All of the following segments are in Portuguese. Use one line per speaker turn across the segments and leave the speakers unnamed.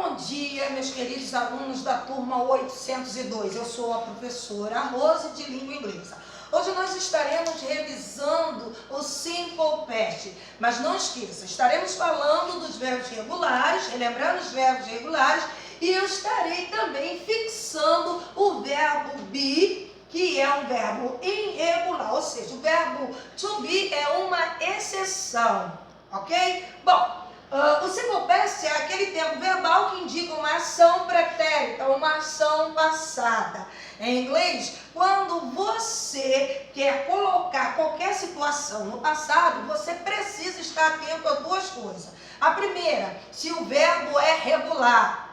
Bom dia, meus queridos alunos da turma 802. Eu sou a professora Rose de Língua Inglesa. Hoje nós estaremos revisando o Simple Past, mas não esqueça, estaremos falando dos verbos regulares, relembrando os verbos regulares, e eu estarei também fixando o verbo be, que é um verbo irregular, ou seja, o verbo to be é uma exceção, ok? Bom, o Simple Past é aquele tempo verbal que indica uma ação pretérita, uma ação passada. Em inglês, quando você quer colocar qualquer situação no passado, você precisa estar atento a duas coisas. A primeira, se o verbo é regular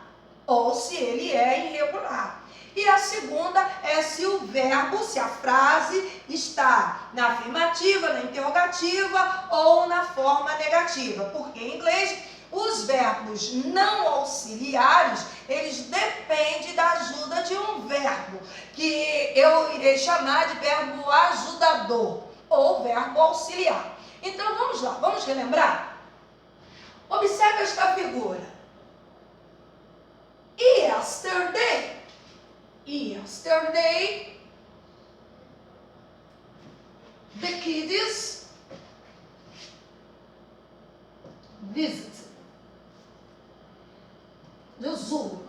ou se ele é irregular. E a segunda é se o verbo, se a frase está na afirmativa, na interrogativa ou na forma negativa. Porque em inglês, os verbos não auxiliares, eles dependem da ajuda de um verbo, que eu irei chamar de verbo ajudador ou verbo auxiliar. Então vamos lá, vamos relembrar? Observe esta figura. Yesterday. Yesterday, the kids visited the zoo.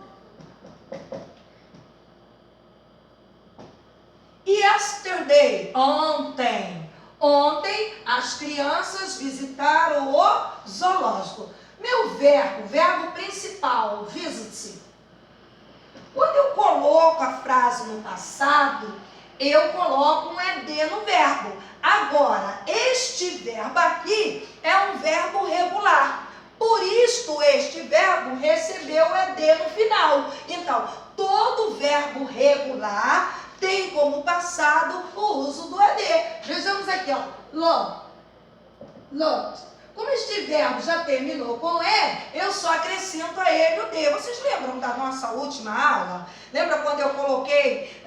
Yesterday, ontem. Ontem as crianças visitaram o zoológico. Meu verbo principal, visit. Quando eu coloco a frase no passado, eu coloco um ED no verbo. Agora, este verbo aqui é um verbo regular. Por isso, este verbo recebeu ED no final. Então, todo verbo regular tem como passado o uso do ED. Vejamos aqui, ó. Loved. Como este verbo já terminou com E, eu só acrescento a ele o D. Vocês lembram da nossa última aula? Lembra quando eu coloquei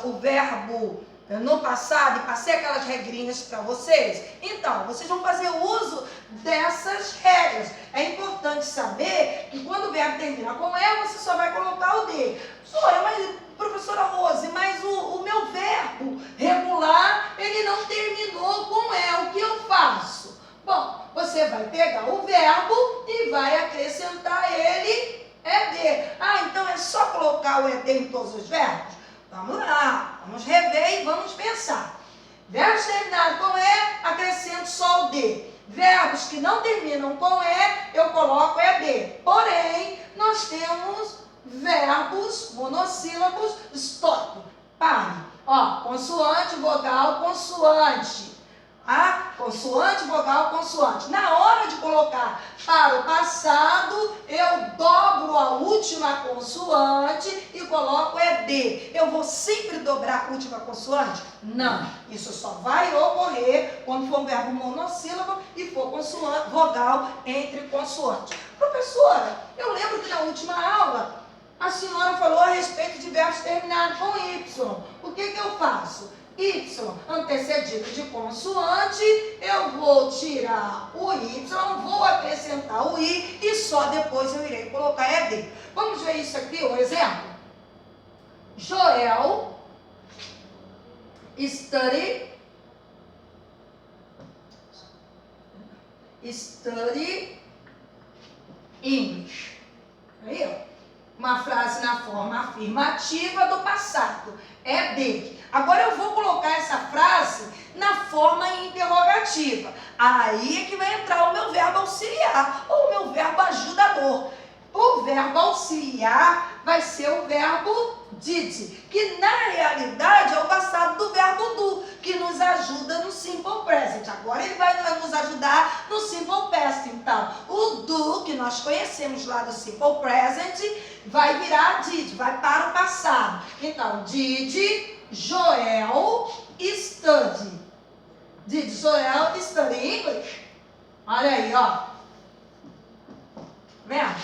o verbo no passado e passei aquelas regrinhas para vocês? Então, vocês vão fazer uso dessas regras. É importante saber que quando o verbo termina com E, você só vai colocar o D. Mas, professora Rose, mas o meu verbo regular, ele não terminou com E. O que eu faço? Bom, você vai pegar o verbo e vai acrescentar ele ED. Então é só colocar o ED em todos os verbos? Vamos lá, vamos rever e vamos pensar. Verbos terminados com E, acrescento só o D. Verbos que não terminam com E, eu coloco ED. Porém, nós temos verbos monossílabos, stop, pare. Consoante, vogal, consoante. Consoante, vogal, consoante. Na hora de colocar para o passado, eu dobro a última consoante e coloco ED. Eu vou sempre dobrar a última consoante? Não. Isso só vai ocorrer quando for um verbo monossílabo e for consoante, vogal entre consoantes. Professora, eu lembro que na última aula a senhora falou a respeito de verbos terminados com Y. O que eu faço? Y antecedido de consoante, eu vou tirar o Y, vou acrescentar o I e só depois eu irei colocar ED. Vamos ver isso aqui, um exemplo. Joel study English. Aí, ó. Uma frase na forma afirmativa do passado. ED. Agora eu vou colocar essa frase na forma interrogativa. Aí é que vai entrar o meu verbo auxiliar ou o meu verbo ajudador. O verbo auxiliar vai ser o verbo did, que na realidade é o passado do verbo do, que nos ajuda no Simple Present. Agora ele vai nos ajudar no Simple Past. Então, o do, que nós conhecemos lá do Simple Present, vai virar did, vai para o passado. Então, did Joel study? Did Joel study English? Olha aí, ó.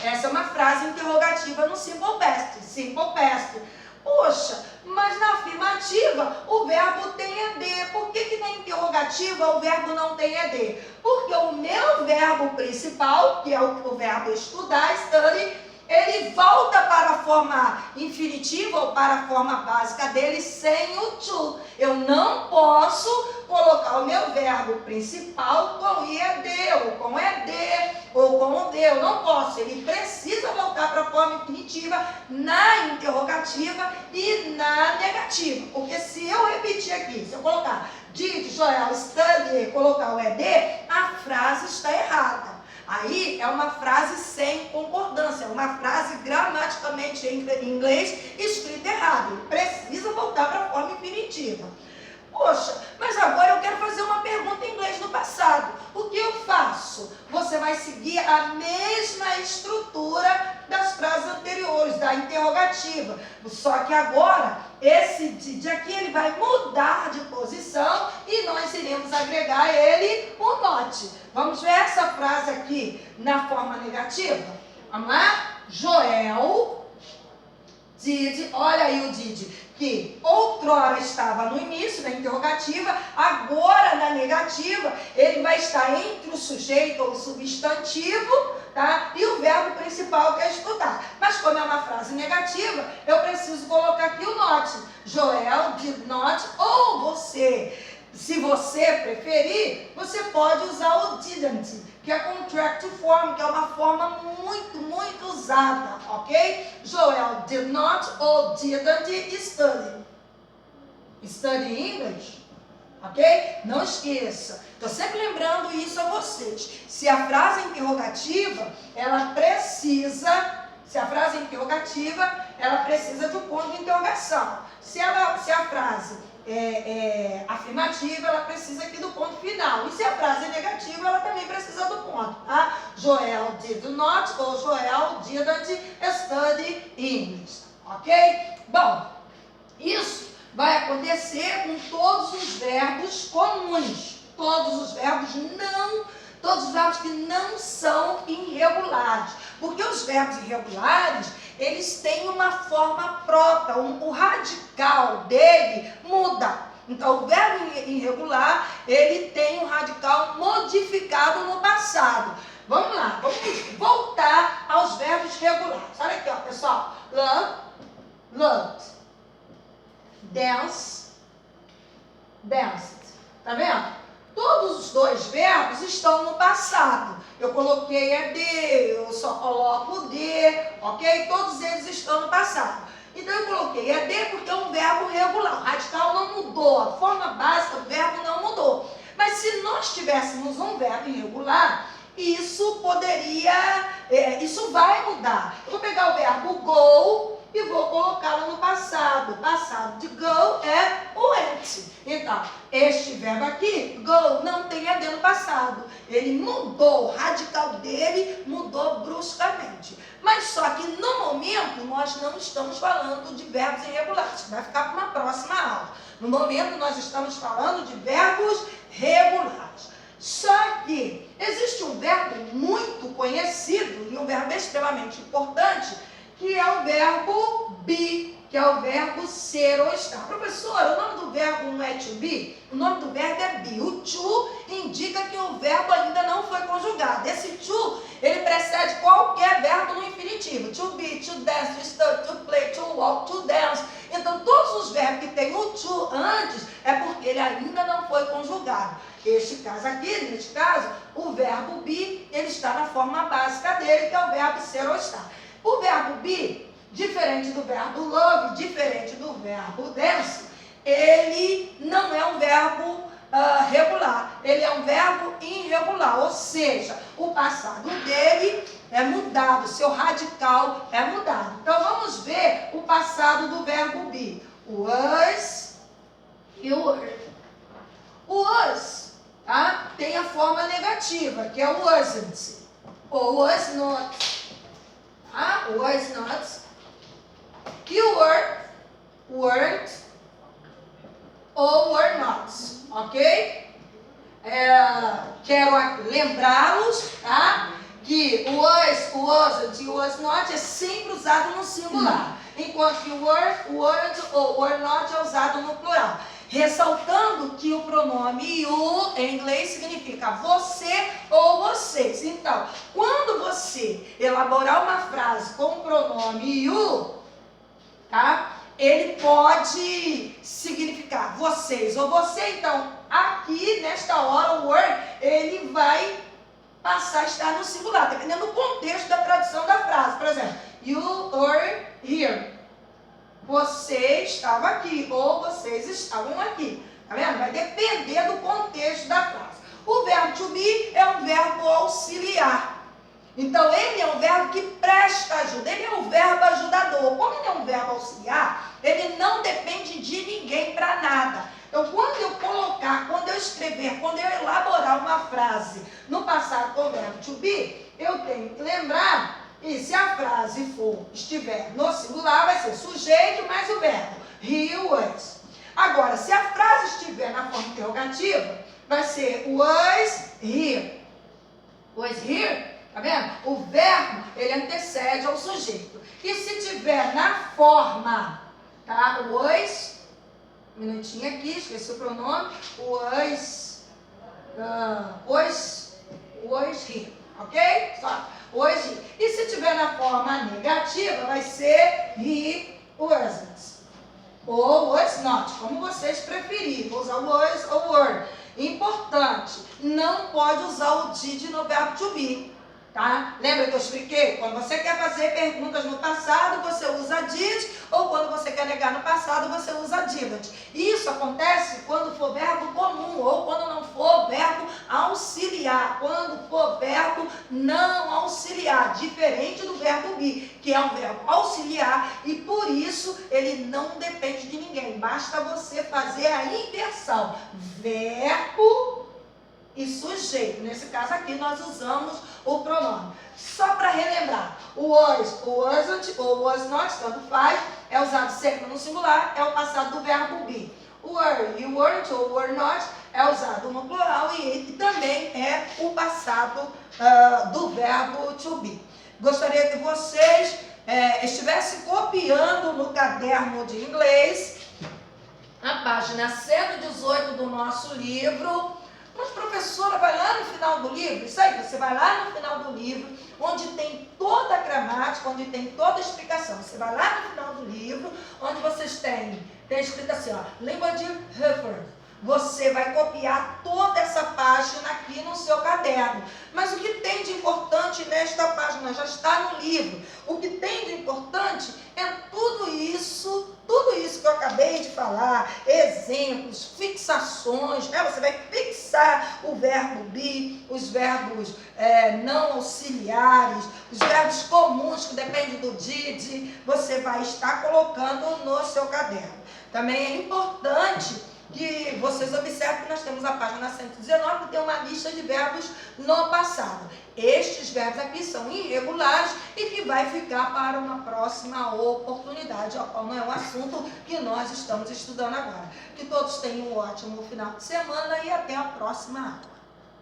Essa é uma frase interrogativa no Simple Past. Simple Past. Poxa, mas na afirmativa o verbo tem ED. Por que na interrogativa o verbo não tem ED? Porque o meu verbo principal, que é o verbo estudar, study, ele volta para a forma infinitiva ou para a forma básica dele sem o to. Eu não posso colocar o meu verbo principal com IED, ou com ED, ou com OD. Eu não posso. Ele precisa voltar para a forma infinitiva na interrogativa e na negativa. Porque se eu repetir aqui, se eu colocar did, Joel, study, colocar o ED, a frase está errada. Aí é uma frase sem concordância, é uma frase gramaticamente em inglês escrita errada. Ele precisa voltar para a forma infinitiva. Poxa, mas agora eu quero fazer uma pergunta em inglês no passado. O que eu faço? Você vai seguir a mesma estrutura das frases anteriores, da interrogativa. Só que agora, esse did aqui, ele vai mudar de posição e nós iremos agregar a ele o not. Vamos ver essa frase aqui na forma negativa? Vamos lá? Joel did, olha aí o did, que outrora estava no início da interrogativa, agora na negativa, ele vai estar entre o sujeito ou o substantivo, tá? E o verbo principal que é escutar. Mas como é uma frase negativa, eu preciso colocar aqui o not. Joel did not, ou você, se você preferir, você pode usar o didn't, que é contractive form, que é uma forma muito usada, ok? Joel did not ou didn't study. Study English, ok? Não esqueça. Estou sempre lembrando isso a vocês. Se a frase é interrogativa, ela precisa... Se a frase é interrogativa, ela precisa de um ponto de interrogação. Se a frase é afirmativa, ela precisa aqui do ponto final. E se a frase é negativa, ela também precisa do ponto, tá? Joel did not ou Joel didn't study English, ok? Bom, isso vai acontecer com todos os verbos comuns. Todos os verbos que não são irregulares. Porque os verbos irregulares, eles têm uma forma própria, o radical dele muda. Então, o verbo irregular, ele tem um radical modificado no passado. Vamos lá, vamos voltar aos verbos regulares. Olha aqui, ó, pessoal. Love, loved. Dance, danced. Tá vendo? Todos os dois verbos estão no passado. Eu coloquei ED, eu só coloco D, ok? Todos eles estão no passado. Então eu coloquei ED porque é um verbo regular. O radical não mudou, a forma básica do verbo não mudou. Mas se nós tivéssemos um verbo irregular, isso vai mudar. Eu vou pegar o verbo go e vou colocá-lo no passado. O passado de go é went. Então, este verbo aqui, go, não tem ED no passado. Ele mudou, o radical dele mudou bruscamente. Mas só que no momento nós não estamos falando de verbos irregulares. Vai ficar para uma próxima aula. No momento nós estamos falando de verbos regulares. Só que existe um verbo muito conhecido e um verbo extremamente importante, que é o verbo be, que é o verbo ser ou estar. Professora, o nome do verbo não é to be? O nome do verbo é be. O to indica que o verbo ainda não foi conjugado. Esse to, ele precede qualquer verbo no infinitivo. To be, to dance, to study, to play, to walk, to dance. Então, todos os verbos que tem o to antes, é porque ele ainda não foi conjugado. Neste caso, o verbo be, ele está na forma básica dele, que é o verbo ser ou estar. O verbo be, diferente do verbo love, diferente do verbo dance, ele não é um verbo regular, ele é um verbo irregular, ou seja, o passado dele é mudado, seu radical é mudado. Então vamos ver o passado do verbo be. Was e were. O was, tá? Tem a forma negativa, que é o wasn't, ou was not. Was not. E were, weren't, ou were not, ok? Quero lembrá-los, tá? Que o was, o wasn't e o was not é sempre usado no singular, enquanto que o were, weren't ou were not é usado no plural. Ressaltando que o pronome you em inglês significa você ou vocês. Então, quando você você elaborar uma frase com o pronome you, tá? Ele pode significar vocês ou você. Então, aqui, nesta hora, o were, ele vai passar a estar no singular, dependendo do contexto da tradução da frase. Por exemplo, you were here. Você estava aqui, ou vocês estavam aqui. Tá vendo? Vai depender do contexto da frase. O verbo to be é um verbo auxiliar. Então, ele é um verbo que presta ajuda. Ele é um verbo ajudador. Como ele é um verbo auxiliar, ele não depende de ninguém para nada. Então, quando eu colocar, quando eu escrever, quando eu elaborar uma frase no passado com o verbo to be, eu tenho que lembrar que se a frase estiver no singular, vai ser sujeito mais o verbo he was. Agora, se a frase estiver na forma interrogativa, vai ser was here. Was here, tá vendo? O verbo, ele antecede ao sujeito. E se tiver na forma, tá? Was, um minutinho aqui, esqueci o pronome. Was here, ok? Só was here. E se tiver na forma negativa, vai ser he wasn't. Ou was not, como vocês preferirem. Vou usar was ou were. Importante, não pode usar o did no verbo to be, tá? Lembra que eu expliquei? Quando você quer fazer perguntas no passado, você usa did, ou quando você quer negar no passado, você usa didn't. Isso acontece quando for verbo comum, ou quando não for verbo auxiliar, quando for verbo não auxiliar, diferente do verbo be, que é um verbo auxiliar, e por isso ele não depende de ninguém. Basta você fazer a inversão, verbo e sujeito. Nesse caso aqui nós usamos o pronome. Só para relembrar, o was, o wasn't ou was not, tanto faz, é usado sempre no singular, é o passado do verbo be. O were, you weren't ou were not é usado no plural e também é o passado do verbo to be. Gostaria que vocês estivessem copiando no caderno de inglês a página 118 do nosso livro. Mas, professora, vai lá no final do livro? Isso aí, você vai lá no final do livro, onde tem toda a gramática, onde tem toda a explicação. Você vai lá no final do livro, onde vocês têm escrito assim, ó, Language Reference. Você vai copiar toda essa página aqui no seu caderno. Mas o que tem de importante nesta página já está no livro. O que tem de importante é tudo isso que eu acabei de falar, exemplos, fixações, né? Você vai fixar o verbo be, os verbos não auxiliares, os verbos comuns que dependem do did, você vai estar colocando no seu caderno. Também é importante que vocês observem que nós temos a página 119, que tem uma lista de verbos no passado. Estes verbos aqui são irregulares e que vai ficar para uma próxima oportunidade, ao qual não é um assunto que nós estamos estudando agora. Que todos tenham um ótimo final de semana e até a próxima aula.